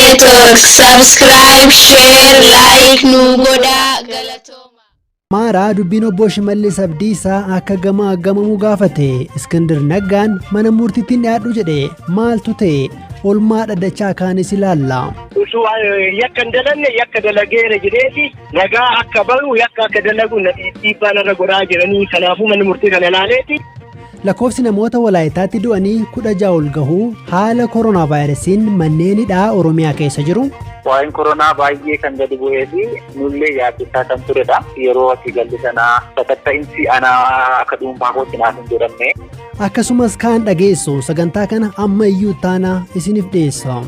Network. Subscribe, share, like nu godha galatoma. Maaraa dubbiin obbo Shimallis Abdiisaa akka gamamu gaafate. Iskandar Naggaan mana murtiitiin dhiyaadhu jedhe. Maaltu ta'e? Olmaa dhadhachaa kaanis ilaalla. Usu yakka dalanne yakka dalageera jedheeti nagaa akka baru yakka akka dalagu dhiibbaa narra godhaa jiranii kanaafuu manni murtii kana ilaaleeti. Lakkoofsi namoota Walaayitaatti du'anii 16 ol gahuu haala koronaa vaayirasiin manneen hidhaa Oromiyaa keessa jiru. Waa'een koronaa baay'ee kan gadi bu'ee fi nullee yaaddisaa kan turedha. Yeroo ati galli sanaa sakatta'insi anaa akka dhuunfaa kootti naaf hin jedhamne. Akkasumas kaan dhageessu sagantaa kana amma iyyuu taanaa isiniif dhiyeessa.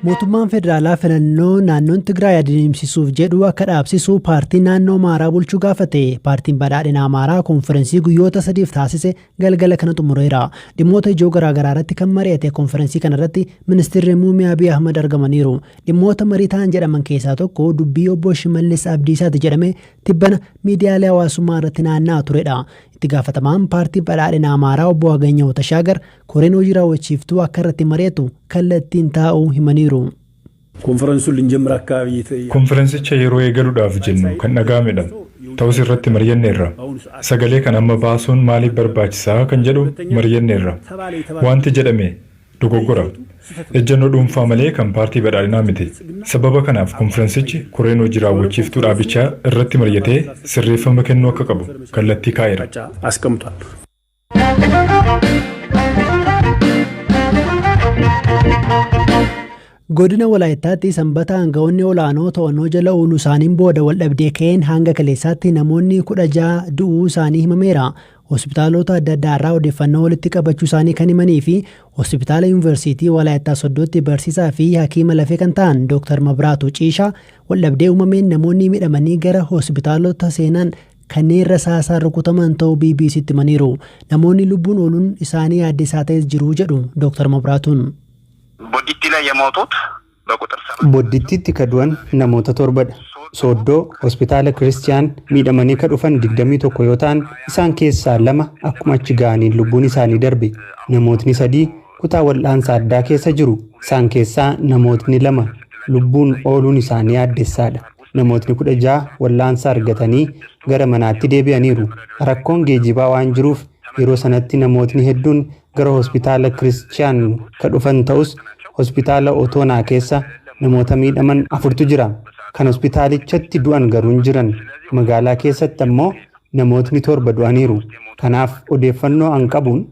Mootummaan federaalaa filannoo naannoon Tigraay adeemsisuuf jedhu akka dhaabsisu paartiin naannoo Amaaraa bulchuu gaafate. Paartiin badhaadhina Amaaraa konferensii guyyoota 3 taasise galgala kana xumureera. Dhimmoota ijoo garaagaraa irratti kan mari'ate konferensii kana irratti ministeerri muummee Abiy Ahmad argamaniiru. Dhimmoota marii ta'an jedhaman keessaa tokko dubbii obbo Shimallis Abdiisaati jedhame tibbana miidiyaalee hawaasummaa irratti naanna'aa turedha. Itti gaafatamaan paartii badhaadhina Amaaraa obbo Aganyoo Tashaagar koreen hojii raawwachiiftuu akka irratti mari'atu kallattiin taa'uu himaniiru. Konferensicha yeroo eegaluudhaaf jennu kan dhagaamedha. Ta'us irratti mari'anneerra. Sagalee kan amma baasuun maaliif barbaachisaa kan jedhu mari'anneerra. Wanti jedhame dogoggora. Ejjennoo dhuunfaa malee kan paartii badhaadhinaa miti. Sababa kanaaf konferensichi koreen hojii raawwachiiftuu dhaabichaa irratti mari'atee sirreeffama kennuu akka qabu kallattii kaa'eera. Godina Walaayittaatti sanbata aangawoonni olaanoo to'annoo jala ooluu isaaniin booda waldhabdee ka'een hanga kaleessaatti namoonni 16 du'uu isaanii himameera. Hospitaalota adda addaa irraa odeeffannoo walitti qabachuu isaanii kan himanii fi hospitaala yuunivarsiitii Walaayittaa Soddootti barsiisaa fi hakiima lafee kan ta'an Dr. Mabraatu Ciishaa waldhabdee uumameen namoonni miidhamanii gara hospitaalota seenan kanneen rasaasaan rukutaman ta'uu BBC'tti himaniiru. Namoonni lubbuun ooluun isaanii yaaddeessaa ta'es jiru jedhu Dr. Mabraatuun. Boddittiitti kadu'an namoota 7dha. Soddoo hospitaala Kiristiyaan miidhamanii ka dhufan 21 yoo ta'an isaan keessaa 2 akkuma achi ga'aniin lubbuun isaanii darbe. Namootni 3 kutaa wal'aansa addaa keessa jiru. Isaan keessaa namootni 2 lubbuun ooluun isaanii yaaddeessaadha. Namootni 16 wal'aansa argatanii gara manaatti deebi'aniiru. Rakkoon geejjibaa waan jiruuf yeroo sanatti namootni hedduun gara hospitaala Kiristiyaan ka dhufan ta'us hospitaala Otoonaa keessa namoota miidhaman 4tu jira. Kan hospitaalichatti du'an garuu hin jiran. Magaalaa keessatti ammoo namootni 7 du'aniiru. Kanaaf odeeffannoo an qabuun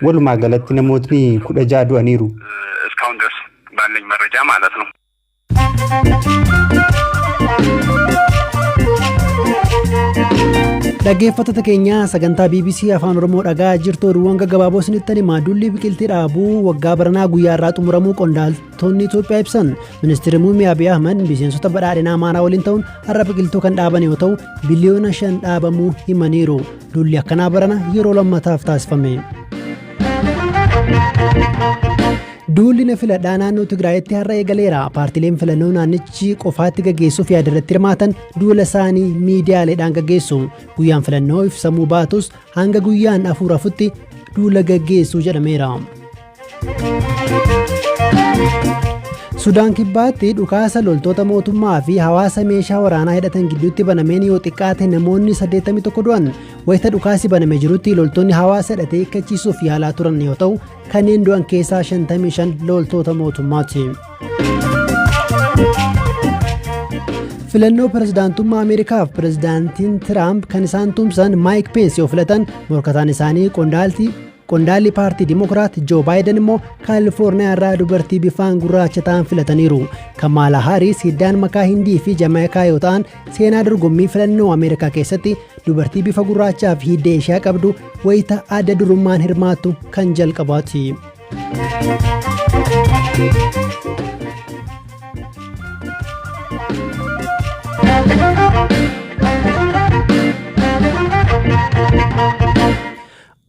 walumaa galatti namootni 16 du'aniiru. እስካሁን ድረስ ባለኝ መረጃ ማለት ነው። Dhaggeeffattoota keenya sagantaa BBC Afaan Oromoo dhagaa jirtu oduuwwan gaggabaaboo isinitti hima. Duulli biqiltii dhaabuu waggaa baranaa guyyaa irraa xumuramuu qondaaltonni Itoophiyaa ibsan. Ministeerri muummee Abiy Ahmad miseensota badhaadhina Amaaraa waliin ta'uun har'a biqiltuu kan dhaaban yoo ta'u biliyoona 5 dhaabamuu himaniiru. Duulli akkanaa barana yeroo lammataaf taasifame. Duulli filadhaa naannoo Tigraayitti har'a eegaleera. Paartileen filannoo naannichi qofaatti gaggeessuuf yaadarratti hirmaatan duula isaanii miidiyaaleedhaan gaggeessu. Guyyaan filannoo ibsamuu baatus hanga guyyaan 4 duula gaggeessu jedhameera. Sudaan kibbaatti dhukaasa loltoota mootummaa fi hawaasa meeshaa waraanaa hidhatan gidduutti banameen yoo xiqqaate namoonni 81 du'an. Wayita dhukaasi banamee jirutti loltoonni hawaasa hidhatee hiikkachiisuuf yaalaa turan yoo ta'u kanneen du'an keessaa 55 loltoota mootummaati. Filannoo pirezidaantummaa Ameerikaaf pirezidaantiin Tiraamp kan isaan tumsan Maayik Peensi yoo filatan morkataan isaanii qondaalli paartii Dimokiraat Joo Baayiden immoo Kaalifoorniyaa irraa dubartii bifaan gurraacha ta'an filataniiru. Kamaalaa Haaris hiddaan makaa Hindii fi Jamaayikaa yoo ta'an seenaa dorgommii filannoo Ameerikaa keessatti dubartii bifa gurraachaa fi hidda ishee qabdu wayita adda durummaan hirmaattu kan jalqabaati.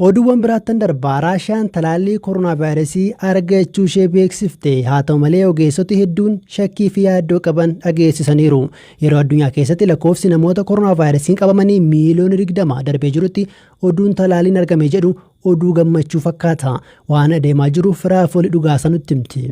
Oduuwwan biraattan darbaa Raashiyaan talaallii koronaa vaayirasii argachuu ishee beeksifte. Haa ta'u malee ogeessoti hedduun shakkii fi yaaddoo qaban dhageessisaniiru. Yeroo addunyaa keessatti lakkoofsi namoota koronaa vaayirasiin qabamanii miiliyoona 20 darbee jirutti oduun talaalliin argame jedhu oduu gammachuu fakkaata. Waan adeemaa jiruuf raafoli dhugaasaa nutti himti.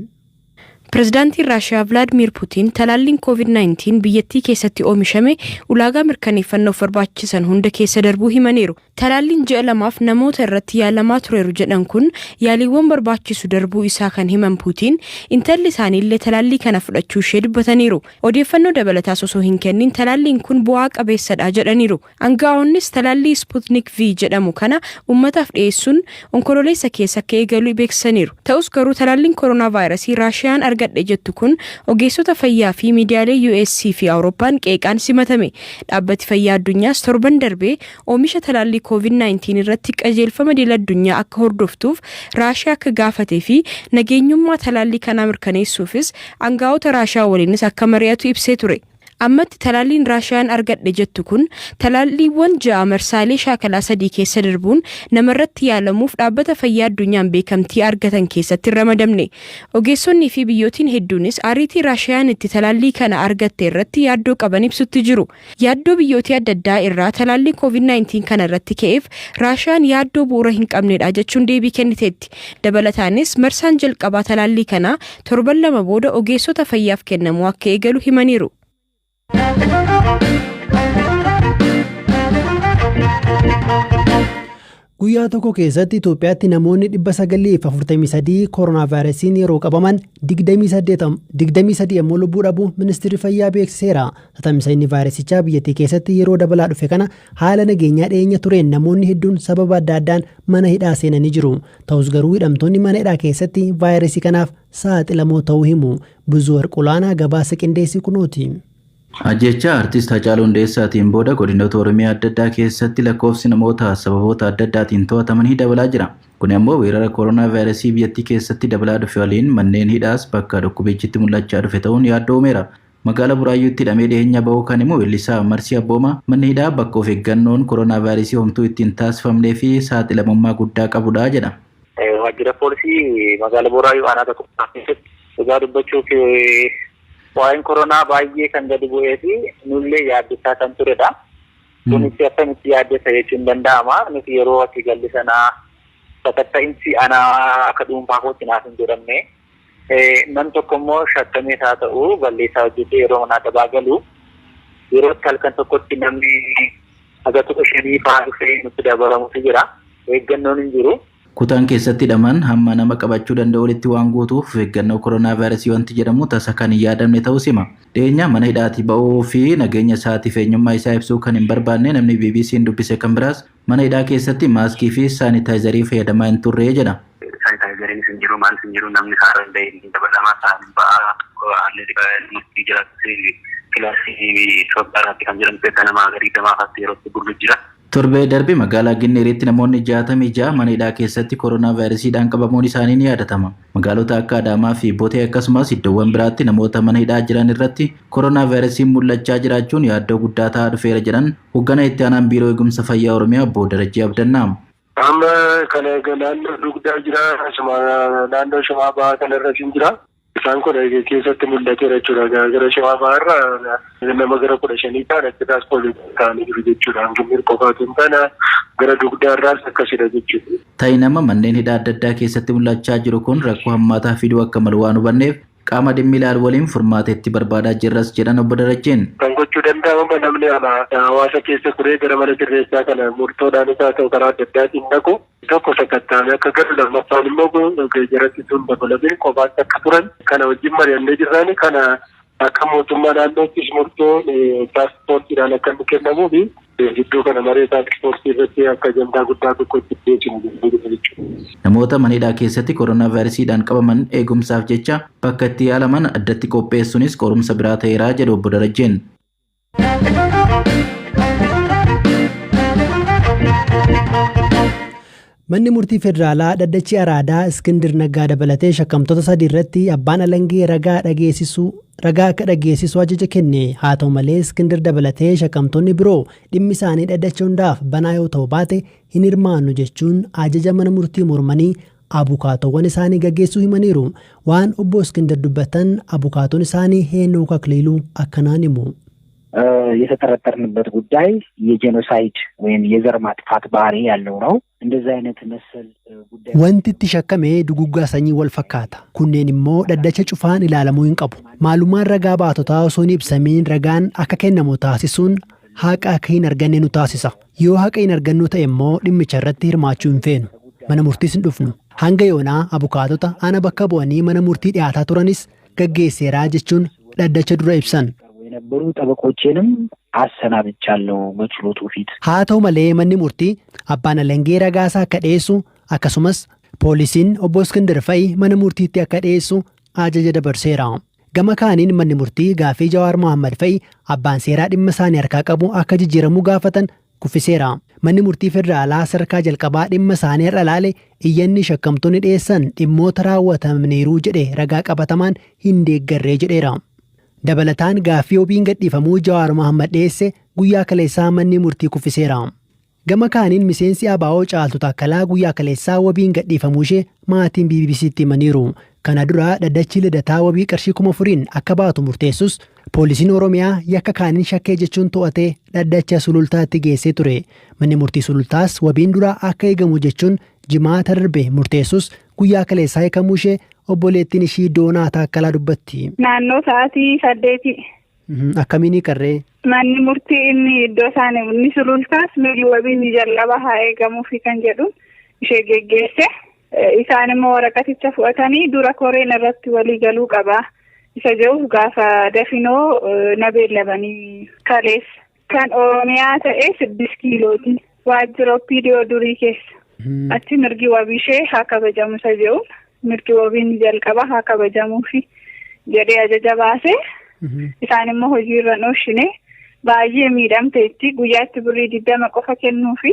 Pirezidaantiin Raashiyaa Vladimir Putin talaalliin COVID-19 biyyattii keessatti oomishame ulaagaa mirkaneeffannoof barbaachisan hunda keessa darbuu himaniiru. Talaalliin ji'a lamaaf namoota irratti yaalamaa tureeru jedhan kun yaaliiwwan barbaachisu darbuu isaa kan himan Putin intalli isaaniillee talaallii kana fudhachuu ishee dubbataniiru. Odeeffannoo dabalataa osoo hin kennin talaalliin kun bu'aa qabeessadha jedhaniiru. Aangaa'onnis talaallii Sputnik V jedhamu kana uummataaf dhiyeessuun onkololeessa keessa akka eegalu beeksisaniiru. Ta'us garuu talaalliin koronaa vaayirasii Raashiyaan argadhe jettu kun ogeessota fayyaa fi miidiyaalee US fi Awurooppaan qeeqaan simatame. Dhaabbati fayyaa addunyaas torban darbee oomisha talaallii COVID-19 irratti qajeelfama idil addunyaa akka hordoftuuf Raashiyaa akka gaafatee fi nageenyummaa talaallii kanaa mirkaneessuufis aangaa'ota Raashiyaa waliinis akka mari'atu ibsee ture. Ammatti talaalliin Raashiyaan argadhe jettu kun talaalliiwwan 6 marsaalee shaakalaa 3 keessa darbuun namarratti yaalamuuf dhaabbata fayyaa addunyaan beekamtii argatan keessatti ramadamne. Ogeessonnii fi biyyootiin hedduunis ariitii Raashiyaan itti talaallii kana argatte irratti yaaddoo qaban ibsutti jiru. Yaaddoo biyyootii adda addaa irraa talaallii COVID-19 kana irratti ka'eef Raashiyaan yaaddoo bu'uura hin qabnedha jechuun deebii kenniteetti. Dabalataanis marsaan jalqabaa talaallii kana torban 2 booda ogeessota fayyaaf kennamu akka eegalu himaniiru. Guyyaa tokko keessatti Itoophiyaatti namoonni 943 koronaa vaayirasiin yeroo qabaman 23 ammoo lubbuu dhabuu ministeerri fayyaa beeksiseera. Tamsa'inni vaayirasichaa biyyattii keessatti yeroo dabalaa dhufe kana haala nageenyaa dhiyeenya tureen namoonni hedduun sababa adda addaan mana hidhaa seenanii jiru. Ta'us garuu hidhamtoonni mana hidhaa keessatti vaayirasii kanaaf saaxilamoo ta'uu himu. Buzuu Warqulaanaa gabaasa qindeessii kunooti. Ajjecha artist Hacaaluu Hundeessaatiin booda godinoota Oromiyaa adda addaa keessatti lakkoofsi namoota sababoota adda addaatiin to'atamanii dabalaa jira. Kun immoo weerara koronaa vaayirasii biyyattii keessatti dabalaa dhufe waliin manneen hidhaas bakka dhukkubichitti mul'achaa dhufe ta'uun yaaddoo uumeera. Magaalaa Buraayyuutti hidhamee dhiyeenya bahuu kan immoo weellisaa Marsii Abboomaa manni hidhaa bakka of eeggannoon koronaa vaayirasii homtuu ittiin taasifamnee fi saaxilamummaa guddaa qabudha jedha. Waajjira poolisii magaalaa Buraayyuu aanaa tokko keessatti dhugaa dubbachuuf waa'een koronaa baay'ee kan gadi bu'ee fi nullee yaaddisaa kan turedha. Kunis akkamitti yaaddessa jechuun danda'ama. Nuti yeroo asii galli sanaa sakatta'insi anaa akka dhuunfaa kootti naaf hin jedhamne. Nam tokko immoo shakkamee haa ta'u balleessaa hojjetee yeroo manaa dabaa galu yeroo halkan tokkotti namni aga 5 fa'aa dhufee nutti dabalamutu jira. Eeggannoon hin jiru. Kutaan keessatti hidhaman hamma nama qabachuu danda'u walitti waan guutuuf eeggannoo koronaa vaayirasii wanti jedhamu tasa kan hin yaadamne ta'uu hima. Dhiyeenya mana hidhaatii ba'uu fi nageenya isaatiif eenyummaa isaa ibsuu kan hin barbaanne namni BBC'n dubbise kan biraas mana hidhaa keessatti maaskii fi saanitaayizarii fayyadamaa hin turre jedha. Saanitaayizariin hin jiru maal hin jiru namni saara hin bahin dabalamaa isaanii ba'aa haalli jiraatu kilaasii Itoophiyaatti kan jedhamtu akka nama garii damaafatti yerootti gurgu jira. Torbee darbe magaalaa Ginneeritti namoonni 66 mana hidhaa keessatti koronaa vaayirasiidhaan qabamuun isaanii ni yaadatama. Magaalota akka Adaamaa fi Botee akkasumas iddoowwan biraatti namoota mana hidhaa jiran irratti koronaa vaayirasiin mul'achaa jiraachuun yaaddoo guddaa ta'aa dhufeera jedhan hoggana itti aanaan biiroo eegumsa fayyaa Oromiyaa Obbo Darajjii Abdannaa. Amma kana naannoo dugdaa jira, naannoo Shawaa Bahaa kanarra jira. Isaan kun keessatti mul'ateera jechuudha. Gara Shawaa Bahaarra nama gara 15 ta'an achi tiraaspoortii ta'anii jiru jechuudha. Hangimni qofaatiin kana gara dugdaarraas akkasidha jechuudha. Ta'ii nama manneen hidhaa adda addaa keessatti mul'achaa jiru kun rakkoo hammaataa fiduu akka malu waan hubanneef qaama dhimmi ilaalu waliin furmaateetti barbaadaa jirras jedhan Obbo Darajjiin. Kan gochuu danda'amu namni hawaasa keessa turee gara mana sirreessaa kana murtoodhaan isaa ta'u karaa adda addaatiin dhaqu tokko sakattaame akka galu lammaffaan immoo jaratti sun dabalamee qofaatti akka turan kana wajjin mari'annee jirraan kana akka mootummaa naannoottis murtoo tiraaspoortiidhaan akka inni kennamuu fi gidduu kana maree tiraaspoortii irratti akka ajandaa guddaa tokkotti dhiyeessinu jechuudha. Namoota mana hidhaa keessatti koronaa vaayirasiidhaan qabaman eegumsaaf jecha bakka itti yaalaman addatti qopheessuunis qorumsa biraa ta'eera jedhu Obbo Darajjiin. Manni murtii federaalaa dhaddachi Araadaa Iskindir Naggaa dabalatee shakkamtoota 3 irratti abbaan alangee ragaa akka dhageessisu ajaja kenne. Haa ta'u malee Iskindir dabalatee shakkamtoonni biroo dhimmi isaanii dhaddacha hundaaf banaa yoo ta'u baate hin hirmaannu jechuun ajaja mana murtii mormanii abukaatowwan isaanii gaggeessuu himaniiru. Waan obbo Iskindir dubbatan abukaatoon isaanii Heenok Akiliiluu akkanaan himu. የተጠረጠርንበት ጉዳይ የጄኖሳይድ ወይም የዘር ማጥፋት ባህሪ ያለው ነው። እንደዚህ አይነት መሰል ጉዳይ wanti itti shakkamee duguggaa sanyii wal fakkaata. Kunneen immoo dhaddacha cufaan ilaalamuu hin qabu. Maalummaan ragaa baatotaa osoo hin ibsamiin ragaan akka kennamu taasisuun haqa akka hin arganne nu taasisa. Yoo haqa hin argannu ta'e immoo dhimmicha irratti hirmaachuu hin feenu. Mana murtiis hin dhufnu. Hanga yoonaa abukaatota ana bakka bu'anii mana murtii dhiyaataa turanis gaggeesseeraa jechuun dhaddacha dura ibsan. የነበሩ ጠበቆቼንም አሰናብቻለሁ በችሎቱ ፊት። haa ta'u malee manni murtii abbaan alangee ragaasaa akka dhiyeessu akkasumas poolisiin obbo Iskindar Fa'i mana murtiitti akka dhiyeessu ajaja dabarseera. Gama kaaniin manni murtii gaafii Jawaar Mohaammed Fa'i abbaan seeraa dhimma isaanii harkaa qabu akka jijjiiramuu gaafatan kuffiseera. Manni murtii federaalaa sadarkaa jalqabaa dhimma isaanii irra ilaale iyyanni shakkamtoonni dhiyeessan dhimmoota raawwatamaniiru jedhe ragaa qabatamaan hin deeggarree jedheera. Dabalataan gaaffii wabiin gadhiifamuu Jawaar Mohaammed dhiyeesse guyyaa kaleessaa manni murtii kuffiseera. Gama kaaniin miseensi ABO Caaltuu Taakkalaa guyyaa kaleessaa wabiin gadhiifamuu ishee maatiin BBC'tti himaniiru. Kana dura dhaddachi lidataa wabii qarshii 4,000 akka baatu murteessus poolisiin Oromiyaa yakka kaaniin shakkee jechuun to'atee dhaddacha sulultaatti geessee ture. Manni murtii sulultaas wabiin dura akka eegamu jechuun jimaata darbe murteessus guyyaa kaleessaa hiikamuu ishee obboleettiin ishii Doonaa Taakkalaa dubbatti. Naannoo sa'aatii 8. Akkamiin qarree? Manni murtii inni iddoo isaanii inni sulultaas mirgi wabiin jalqaba haa eegamuufi kan jedhu ishee geggeesse. Isaan immoo waraqaticha fudhatanii dura koreen irratti walii galuu qaba. Isa jedhuuf gaafa dafinoo na beellamanii kaleessa. Kan Oromiyaa ta'e 6 kiilooti. Waajjira OPDO durii keessa. Achi mirgi wabii ishee haa kabajamu isa jedhuun mirgi wabiin jalqaba haa kabajamuufi jedhee ajaja baase. Isaan immoo hojiirra oolchine baay'ee miidhamteetti guyyaatti birrii 20 qofa kennuufi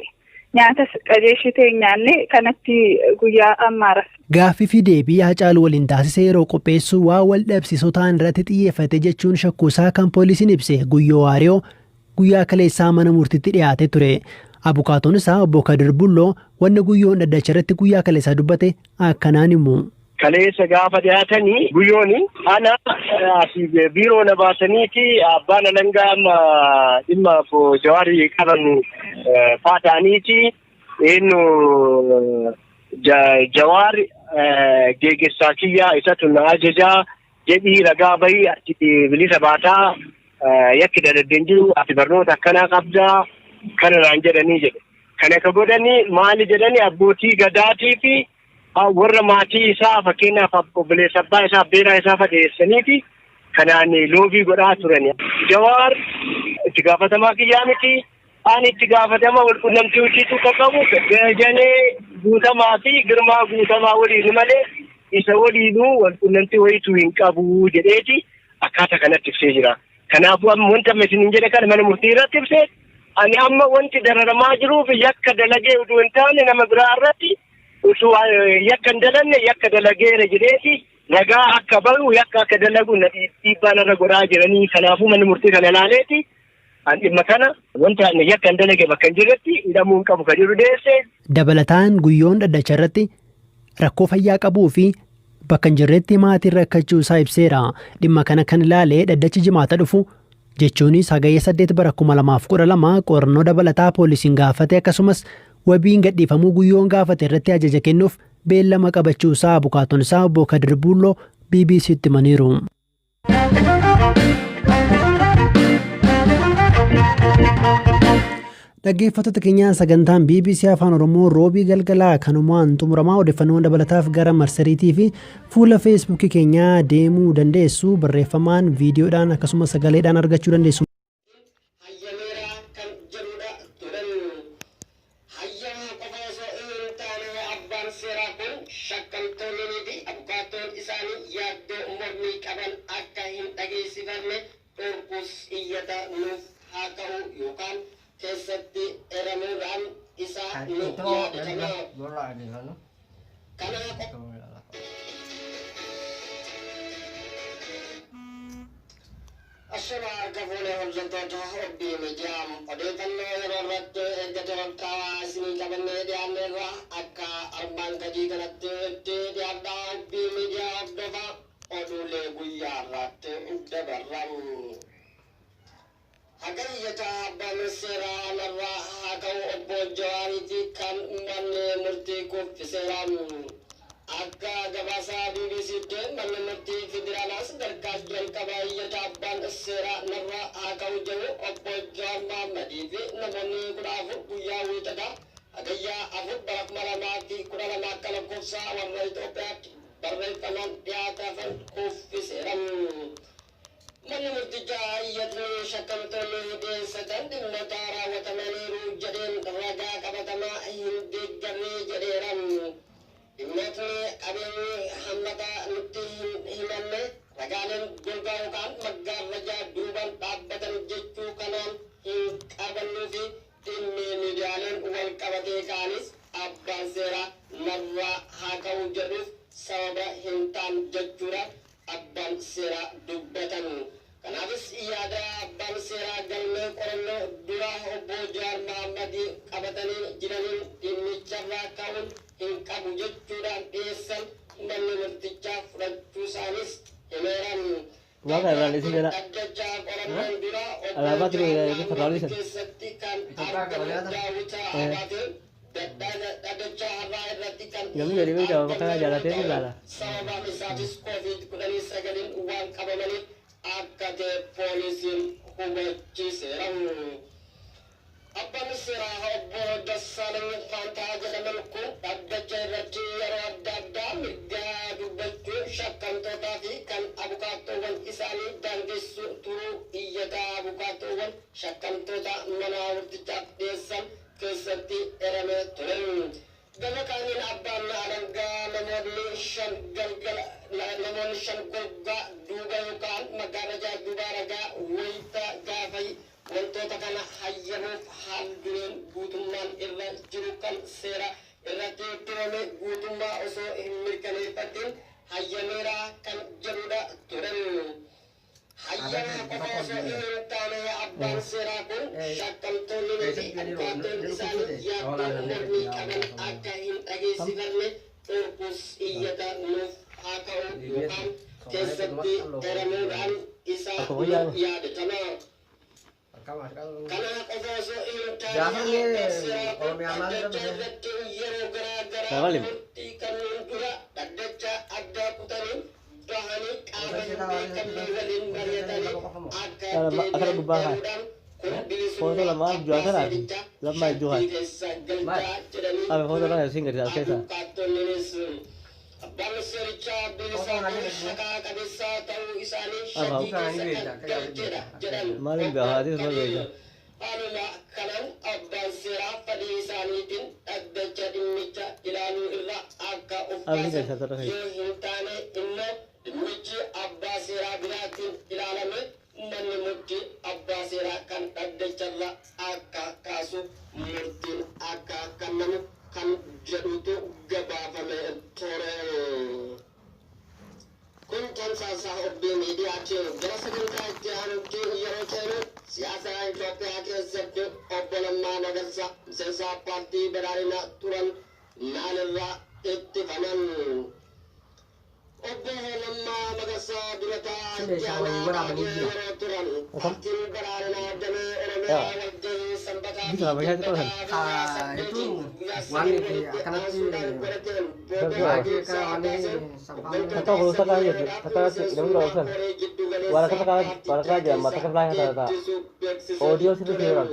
nyaata qajeeshitee nyaanne kanatti guyyaa ammaaras. Gaaffii fi deebii Haacaaluu waliin taasise yeroo qopheessu waa wal dhabsiisoo ta'an irratti xiyyeeffate jechuun shakkuusaa kan poolisiin ibse Guyyoo Waariyoo guyyaa kaleessaa mana murtiitti dhiyaatee ture. Abukaatoon isaa obbo Kadir Bulloo wanni Guyyoon dhaddacha irratti guyyaa kaleessaa dubbate akkanaan himu. Kaleessa gaafa dhiyaatanii guyyooni ana biiroo na baasaniiti abbaan alangaa amma dhimma Jawaarii qaban faataaniiti eenyu Jawaar geeggessaa kiyyaa isatu na ajajaa jedhii ragaa bahii ati bilisa baataa yakki daladdeen jiru ati barnoota akkanaa qabdaa kanarraan jedhanii jedhe. Kana ka godhanii maali jedhanii abbootii gadaatii fi warra maatii isaa fakkeenyaaf obboleessa abbaa isaa beeraa isaa fageessaniiti kanaan loobii godhaa turani. Jawaar itti gaafatamaa kiyyaa miti ani itti gaafatama walqunnamtii hojiitu qabu Dajanee Guutamaa fi Girmaa Guutamaa waliin malee isa waliinuu walqunnamtii wayituu hin qabu jedheeti akkaataa kanatti ibsee jira. Kanaafuu amma wanta isin jedhe kana mana murtii irratti ibsee ani amma wanti dararamaa jiruuf yakka dalagee utuu hin taane nama biraa irratti utuu yakka hin dalanne yakka dalageera jedheeti ragaa akka bahu yakka akka dalagu dhiibbaan irra godhaa jiranii. Kanaafuu manni murtii kana ilaaleeti dhimma kana wanta yakka hin dalage bakka hin jirretti hidhamuu hin qabu kan jiru dhiyeesse. Dabalataan Guyyoon dhaddacha irratti rakkoo fayyaa qabuu fi bakka hin jirretti maatiin rakkachuu isaa ibseera. Dhimma kana kan ilaalee dhaddachi jimaata dhufu jechuunis hagayya 8 bara 2012 qorannoo dabalataa poolisiin gaafate akkasumas wabiin gadhiifamuu Guyyoon gaafate irratti ajaja kennuuf beellama qabachuu isaa abukaatoon isaa obbo Kadir Bulloo BBC'tti himaniiru. Dhaggeeffattoota keenyaa sagantaan BBC Afaan Oromoo roobii galgalaa kanumaan xumuramaa odeeffannoo dabalataaf gara marsariitii fi fuula feesbuukii keenyaa deemuu dandeessu. Barreeffamaan viidiyoodhaan akkasumas sagaleedhaan argachuu dandeessu. keessatti eramuudhaan isaa nuuf yaadatamee Ashura argafuune hojjettoota hobbii miidiyaam odeeffannoo yeroo irratti eeggate holqaa isinii qabannee dhiyaanneerra akka armaan gadii kanatti itti dhiyaadhaa hobbii miidiyaa hordofa oduulee guyyaa irratti dabarran. hagayyata abbaan seeraa narraa haa ka'u obbo Jawaariiti kan manni murtii kuffiseeraan akka gabaasaa BBC'tti manni murtii federaalaas sadarkaa jalqabaa iyyata abbaan seeraa narraa haa ka'u jedhu obbo Jawaar Mohammadii fi namoonni 14 guyyaa wiixataa hagayyaa 4 bara 2012 akka lakkoofsa warra Itoophiyaatti barreeffamaan dhiyaatan kuffiseeraan. Manni murtichaa iyyatni shakkamtoonni dhiyeessatan dhimmoota raawwatamaniiru jedheen ragaa qabatamaa hin deeggarre jedheeran. Dhimmootni qabeenyi hammata nutti hin himanne ragaaleen golgaa yookaan maggaarrajaa duubaan dhaabbatan jechuu kanaan hin qabannuu fi dhimmi miidiyaaleen wal qabatee ka'anis abbaan seeraa narraa haa ka'u jedhuuf sababa hin taane jechuudha abbaan seeraa dubbatan. Kanaafis yaada abbaan seeraa galmee qorannoo dura obbo Jawaar Mohammadii qabatanii jiraniin dhimmicharraa ka'uun hin qabu jechuudhaan dhiyeessan manni murtichaa fudhachuu isaanis himeeran. Dhaddachaa qorannoon dura obbo Jawaar keessatti kan argamu daawwitaa abaatee dhaddachaa har'aa irratti kan sababaan isaatis COVID-19 waan qabamaniif akka ta'e poolisiin hubachiiseera. Abbaan seeraa obbo Dassaalany Faantaa jedhaman kun dhaddacha irratti yeroo adda addaa mirgaa dubbachuu shakkamtootaa fi kan abukaattoowwan isaanii daangessuu turuu iyyataa abukaattoowwan shakkamtoota mana murtichaaf dhiyeessan keessatti eramee ture. Gama kaaniin abbaan alangaa namoonni 5 golgaa duuba yookaan magaalajaa duubaa ragaa wayita gaafay wantoota kana hayyamuuf haal dureen guutummaan irra jiru kan seera irratti turame guutummaa osoo hin mirkaneeffatin hayyameeraa kan jedhudha ture. Hayyama qofa osoo hin taane abbaan seeraa kun shakkamtoonni fi abukaattoon isaanii yaaddoo mormii qaban akka hin dhageessifanne dhorkuus iyyata nuuf haa ka'u yookaan keessatti eramuudhaan isaa yaadatama. Kana qofa osoo hin taane abbaan seeraa kun dhaddacha irratti yeroo garaa garaa murtii kanneen dura dhaddacha addaa kutanii bahanii qaama hin beekamne waliin mari'atanii akka deebi'uudhaan kun bilisummaa abbaa seerichaa keessa galchaa jedhanii abukaattonnis abbaan seerichaa bilisaa fi haqaa qabeessaa ta'uu isaanii shakkii keessa kan galchedha jedhan. Haaluma kanaan abbaan seeraa fedhii isaaniitiin dhaddacha dhimmicha ilaaluu irra akka of baasan yoo hin taane immoo dhimmichi abbaa seeraa biraatiin ilaalame manni murtii abbaa seeraa kan dhaddacharra akka kaasu murtiin akka kennamu kan jedhutu gabaafame ture. Kun tamsaasa obbo miidiyaatiin gara sagantaa itti aanutti yeroo ceenu siyaasa Itoophiyaa keessatti obbo Lammaa Magarsaa miseensa paartii badhaadhinaa turan maalirraa ittifaman. Obbo Lammaa Magarsaa durataa jaanaa yeroo turan paartiin badhaadhinaa damee Oromiyaa walgahii sanbataa fi itu waan akkanatti Kata berusaha kaya, kata ilmu berusaha. Warga aja, mata kepala kata. Audio situ kurang.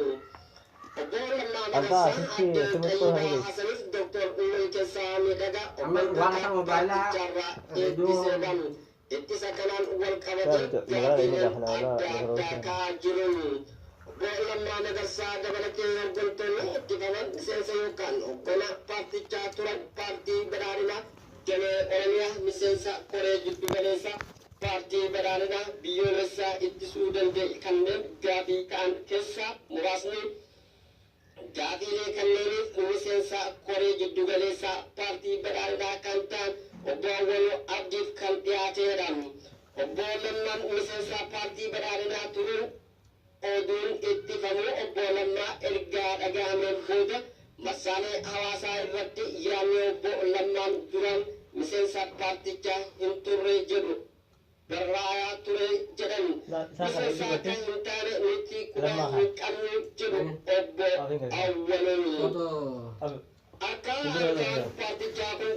Anta asisi semua itu hari ini. waan sama baala itu ittisa kanaan wal qabatee adda jiruun obbo Lammaa Magarsaa dabalatee hooggantoonni ittifaman miseensa yookaan hoogganaa paartichaa turan paartii badhaadhinaa damee Oromiyaa miseensa koree jiddu galeessaa paartii badhaadhinaa biyyoolessaa ittisuu danda'e kanneen gaafii ka'an keessaa muraasni gaafiilee kanneeniif miseensa koree jiddu galeessaa paartii badhaadhinaa kan ta'an obbo Awwaloo Abdiif kan dhiyaateedha. Obbo Lammaan miseensa paartii badhaadhinaa turuun oduun ittifamuu obbo Lammaa ergaa dhagahameen booda marsaalee hawaasaa irratti yaadni obbo Lammaan duraan miseensa paartichaa hin turre jedhu barraayaa ture jedhan miseensa akka hin taane nuti quba hin qabnu jedhu obbo Awwaloon. Akka harkaan paartichaa kun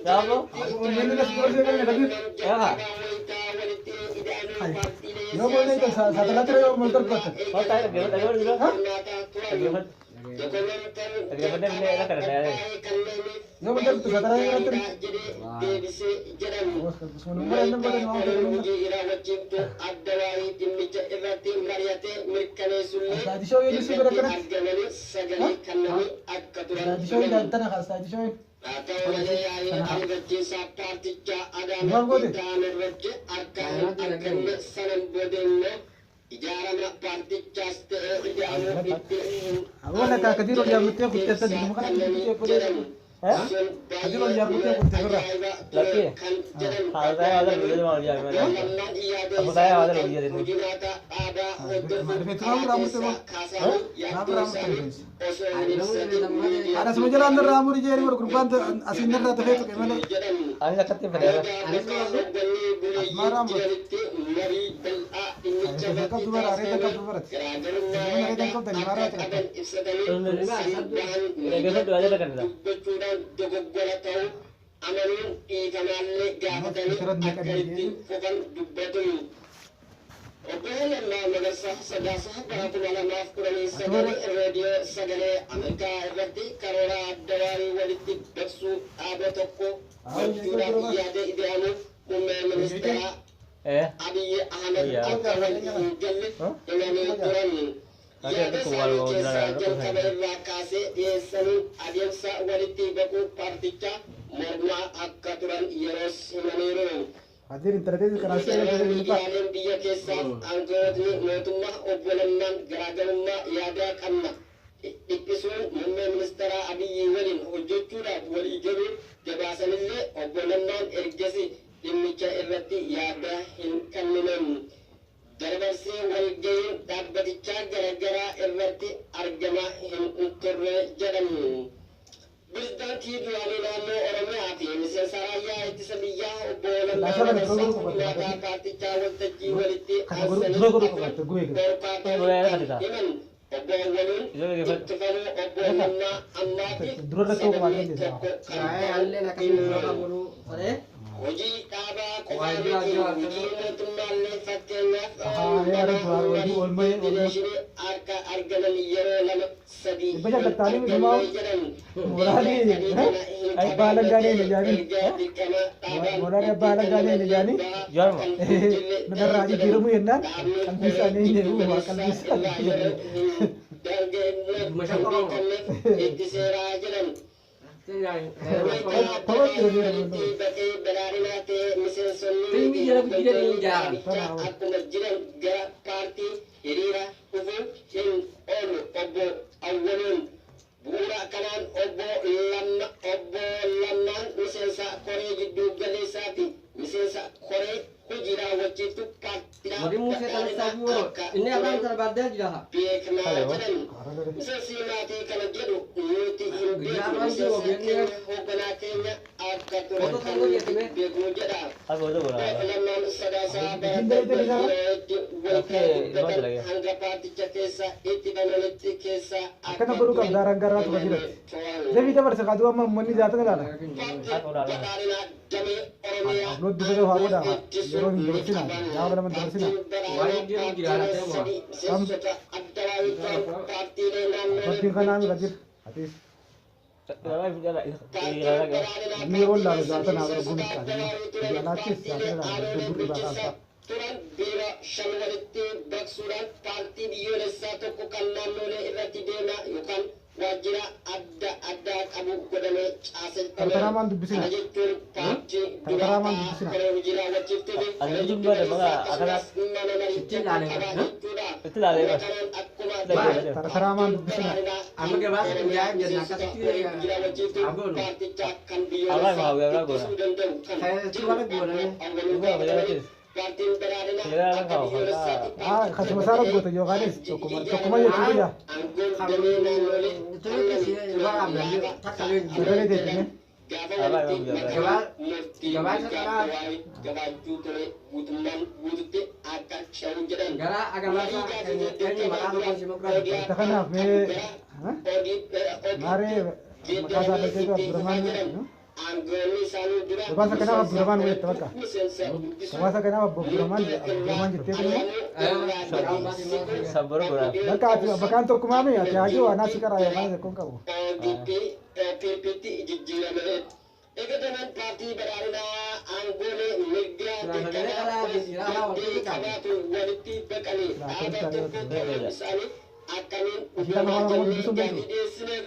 ijaarama paartichaas ta'ee ijaaruu itti awwaala kaakatiiroo jaamutee kutteessa jiru kana kutee fudhee katiiroo jaamutee kuttee birra lakkee haasaa yaada lubee maal jaamee haasaa yaada lubee jedhee ana sama jalaan irraa amurii jeeri wal gurbaan asiin irraa tafee tuqe malee ani akkatti fedheera asmaaraan bote Rekan tu bara, rekan tu bara. Mana rekan kau tadi marah cakap. Rekan tu aja rekan dah. Amanuun dhiigamaallee gaafatanii akka itti fufan dubbatu. Obbo Lammaa Magarsaa Sadaasaa bara 2019 reediyoo sagalee Ameerikaa irratti karoora addawaayii walitti dabsuu dhaaba tokko gochuudhaaf yaada idee'amu muummee ministeeraa Abiy Ahmed akka walitti hin galle himanii turan. Yaada isaanii keessaa jalqaba irraa kaasee dhiyeessanii adeemsa walitti baquu paartichaa mormaa akka turan yeroos himaniiru. Miidiyaaleen biyya keessaa aangawootni mootummaa obbo Lammaan garaagarummaa yaadaa qabna dhiphisuun muummee ministeeraa Abiyyi waliin hojjechuudhaaf walii galuu gabaasanillee obbo Lammaan ergasii dhimmicha irratti yaada hin kenninan. Darbarsee walga'iin dhaabbatichaa garaagaraa irratti argamaa hin turre jedhamu. Pirezidaantii duraanii naannoo Oromiyaa fi miseensa raayyaa ittisa biyyaa obbo Lammaa Magarsaa ulaagaa paartichaa waltajjii walitti aansanii dhorkaatanii himan. Obbo Awwaluun ittifamuu obbo Lammaa ammaatiif sagalee tokko kan hojii dhaabaa qofaa miti hojii mootummaallee fakkeenyaaf federeeshinii akka argaman yeroo lama sadii jedhan itti seeraa jedhan. Akkuma jiran gara paartii hiriira dhufuu hin oolu obbo Awwaluun bu'uura kanaan obbo Lammaan miseensa koree gidduu galeessaa fi miseensa koree hojii raawwachiiftu paartiidhaa beeknaa jedhan. Miseensi maatii kana jedhu nuti hin beeknu miseensa keenya hoogganaa keenya akka ture kan beeknu jedha. Lammaan Sadaasaa bara itti walqabuudhaan hanga paarticha keessa itti bananitti keessa akkana godhuu qabda rangaraa tuba jiratti. Deebii dabarsa kaaduu amma uummanni jaatana ilaala. Badhaadhinaa damee Oromiyaa Abloot dubee waa godhaa yeroo hin dabarsina gaafa lama dabarsina. Bakkiin kanaa mira jira. Atiis. Inni yeroo laalu jaatana bara gumii qaadii. Jaalaachis jaatana laalu durri baasaa. turan biiroo shan walitti baqsuudhaan paartii biyyoolessaa tokko kan naannolee irratti deemaa yookaan waajjira adda addaa qabu godhamee Tartaraamaan dubbisina. Kana jechuun paartii Tartaraamaan dubbisina. koree hojii raawwachiiftuu fi Ani jumlah ada mga akkasumas mana mariichaa qaba jechuudha. Itu lah lewat. Kanaan akkuma Tartaraamaan dubbisina. Amma gabaasa guyyaa jenna akkasitti paartichaa kan Apa yang mau biyyoolessaa gak ittisuu danda'u kan paartiin badhaadhinaa akka biyyoolessaatti Kasuma isaa raggoota yookaanis tokkuma jechuudha yaa. aangoon damee naannolee Sagalee deebine. gaafa walitti maqaa murtii Gabaasa karaa. gabaachuu ture guutummaan guututti akka shawuu jedhan. Gara agabaasa eenyu maqaa tokko simokiraati. Kanaaf maaree maqaa isaa dhaggeetu Abdurrahmaan aangoonni isaanii dura gabaasa kanaaf Abdurrahmaan walitti bakka gabaasa kanaaf Abdurrahmaan jettee kun Sabbara godhaa. bakka ati bakkaan tokkumaa mee ati haajuu anaa si karaa yamaan tokkoon qabu. OPP jijjiirame. Eegataman paartii badhaadhinaa aangoonni mirgaa qabaatu walitti baqanii dhaaba tokko isaanii akkamiin dhiyeessineef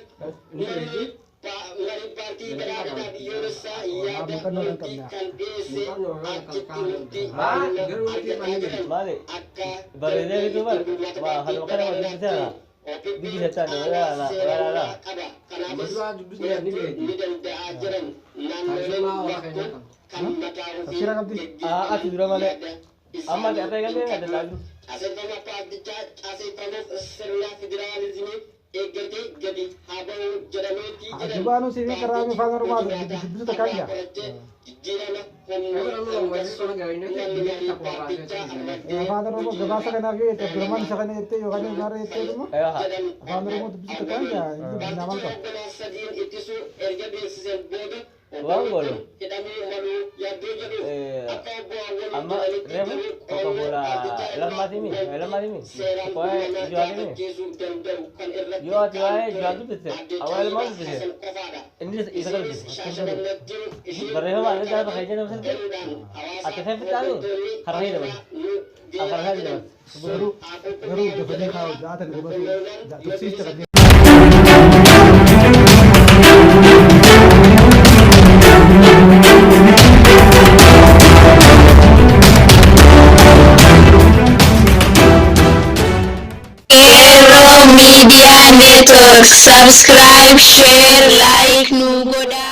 marii paartii badhaadhinaa biyyoolessaa yaada murtii kan dhiyeesse achitti murtii Maali? Bareedee bituu bara. Waa halluu kana waliin bitaa. Biyyi seetaan walaala. Musuwaa dubbisnee ni beekti. Tarjumaa waa kan nyaatamu. Tafsira qabdi. Ati dura malee. Amma ati arree galee ati laalu. Caaseffama paartichaa caaseffamuuf sirna federaalizimii eeggatee gadi haa ba'u jedhameetii jedhan. Ajubaanu sibii karaa mi afaan Oromoo dubbisu takkaa jira. Jijjiirama Afaan Oromoo gabaasa kanaaf yoo jette Abdurrahmaan isa kana jettee yookaan maaree jettee dhuma afaan Oromoo dubbisu takkaa jira nama qaba. sadiin ittisuu erga beeksiseen booda Waan godhu. jedhamee maluu yaaddoo jedhu akka Amma reefu Coca-Cola lammaatimi. Kophee ijoollee. Yoo ati waa'ee ijoollee dubbiste awwaal ilmaa dubbiste inni isa dubbiste. Barreeffama adda addaa bakka ijaa dabarsite ati kan fixaanii har'a ni dabarsa. Afaan isaa dabarsa. Garuu dafanii kaa'u jaata dabarsuu dubbisiiste qabdi. Media Network. Subscribe, share, like, nu goda.